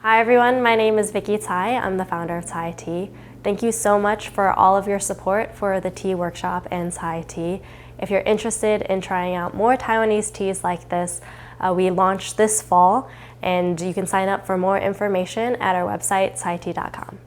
Hi everyone, my name is Vicky Tsay. I'm the founder of Tsay Tea. Thank you so much for all of your support for the tea workshop and Tsay Tea. If you're interested in trying out more Taiwanese teas like this, we launched this fall, and you can sign up for more information at our website, tsaytea.com.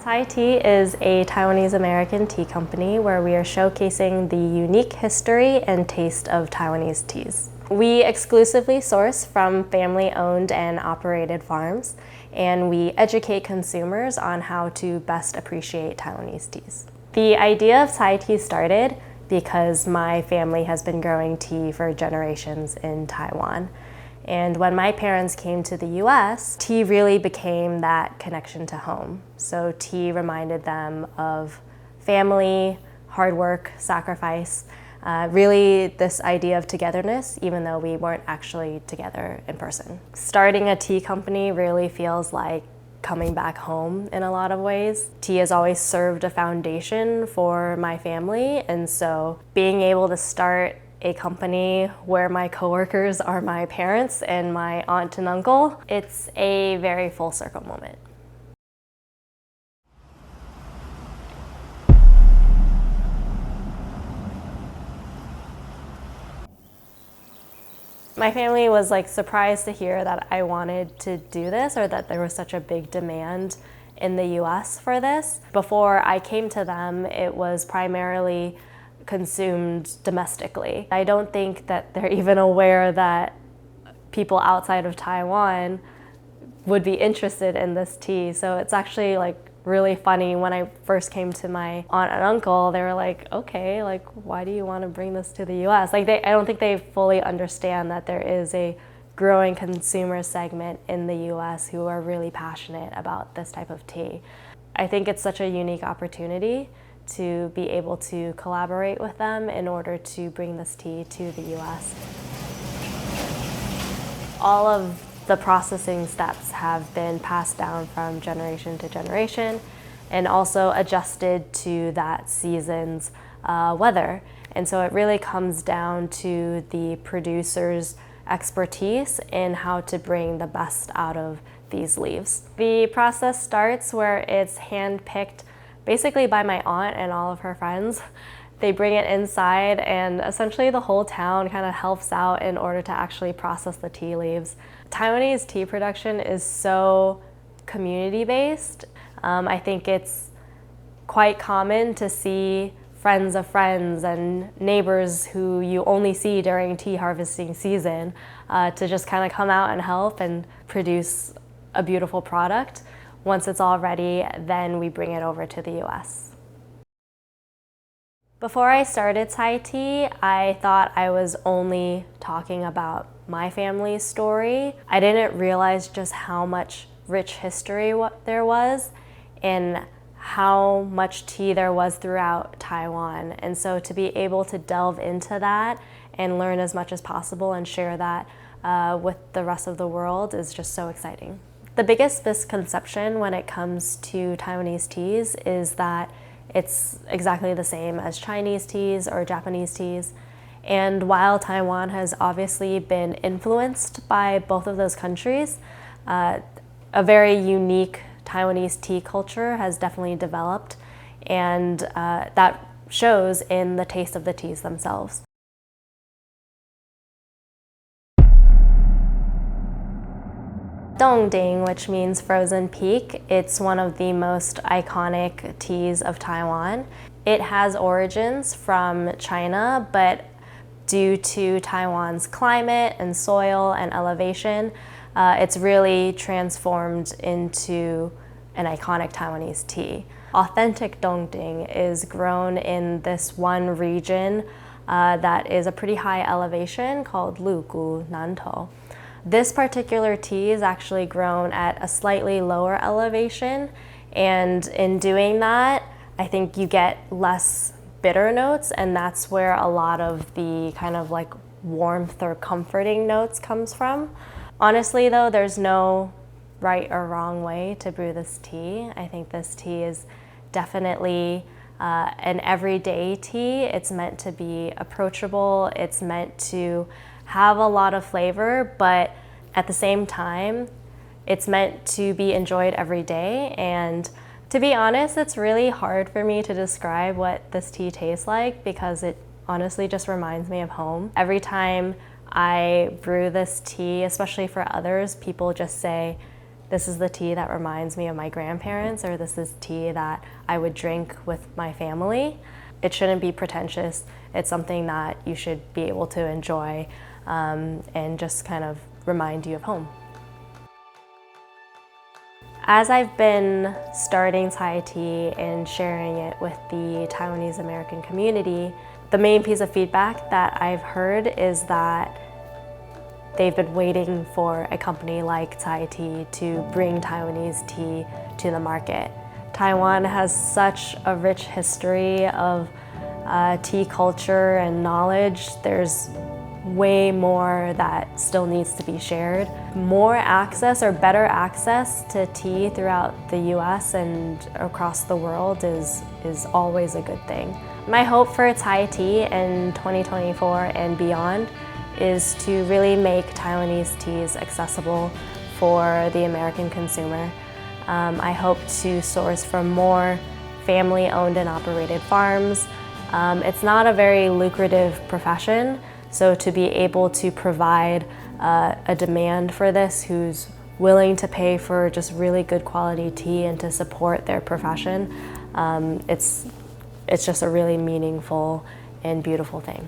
Tsay Tea is a Taiwanese-American tea company where we are showcasing the unique history and taste of Taiwanese teas. We exclusively source from family-owned and operated farms, and we educate consumers on how to best appreciate Taiwanese teas. The idea of Tsay Tea started because my family has been growing tea for generations in Taiwan. And when my parents came to the US, tea really became that connection to home. So tea reminded them of family, hard work, sacrifice, really this idea of togetherness, even though we weren't actually together in person. Starting a tea company really feels like coming back home in a lot of ways. Tea has always served a foundation for my family, and so being able to start a company where my coworkers are my parents and my aunt and uncle, it's a very full circle moment. My family was surprised to hear that I wanted to do this, or that there was such a big demand in the US for this. Before I came to them, it was primarily consumed domestically. I don't think that they're even aware that people outside of Taiwan would be interested in this tea. So it's actually really funny. When I first came to my aunt and uncle, they were like, okay, why do you want to bring this to the US? I don't think they fully understand that there is a growing consumer segment in the US who are really passionate about this type of tea. I think it's such a unique opportunity to be able to collaborate with them in order to bring this tea to the US. All of the processing steps have been passed down from generation to generation and also adjusted to that season's weather. And so it really comes down to the producer's expertise in how to bring the best out of these leaves. The process starts where it's hand-picked basically by my aunt and all of her friends. They bring it inside, and essentially the whole town kind of helps out in order to actually process the tea leaves. Taiwanese tea production is so community-based. I think it's quite common to see friends of friends and neighbors who you only see during tea harvesting season to just kind of come out and help and produce a beautiful product. Once it's all ready, then we bring it over to the US. Before I started Tsay Tea, I thought I was only talking about my family's story. I didn't realize just how much rich history there was and how much tea there was throughout Taiwan. And so to be able to delve into that and learn as much as possible and share that with the rest of the world is just so exciting. The biggest misconception when it comes to Taiwanese teas is that it's exactly the same as Chinese teas or Japanese teas. And while Taiwan has obviously been influenced by both of those countries, a very unique Taiwanese tea culture has definitely developed, and that shows in the taste of the teas themselves. Dongding, which means frozen peak, it's one of the most iconic teas of Taiwan. It has origins from China, but due to Taiwan's climate and soil and elevation, it's really transformed into an iconic Taiwanese tea. Authentic Dongding is grown in this one region that is a pretty high elevation called Lugu Nantou. This particular tea is actually grown at a slightly lower elevation, and in doing that, I think you get less bitter notes, and that's where a lot of the kind of warmth or comforting notes comes from. Honestly though, there's no right or wrong way to brew this tea. I think this tea is definitely an everyday tea. It's meant to be approachable. It's meant to have a lot of flavor, but at the same time, it's meant to be enjoyed every day. And to be honest, it's really hard for me to describe what this tea tastes like because it honestly just reminds me of home. Every time I brew this tea, especially for others, people just say, this is the tea that reminds me of my grandparents, or this is tea that I would drink with my family. It shouldn't be pretentious. It's something that you should be able to enjoy and just kind of remind you of home. As I've been starting Tsay Tea and sharing it with the Taiwanese American community, the main piece of feedback that I've heard is that they've been waiting for a company like Tsay Tea to bring Taiwanese tea to the market. Taiwan has such a rich history of tea culture and knowledge. There's way more that still needs to be shared. More access or better access to tea throughout the US and across the world is always a good thing. My hope for Tsay Tea in 2024 and beyond is to really make Taiwanese teas accessible for the American consumer. I hope to source from more family-owned and operated farms. It's not a very lucrative profession, so to be able to provide a demand for this who's willing to pay for just really good quality tea and to support their profession, it's just a really meaningful and beautiful thing.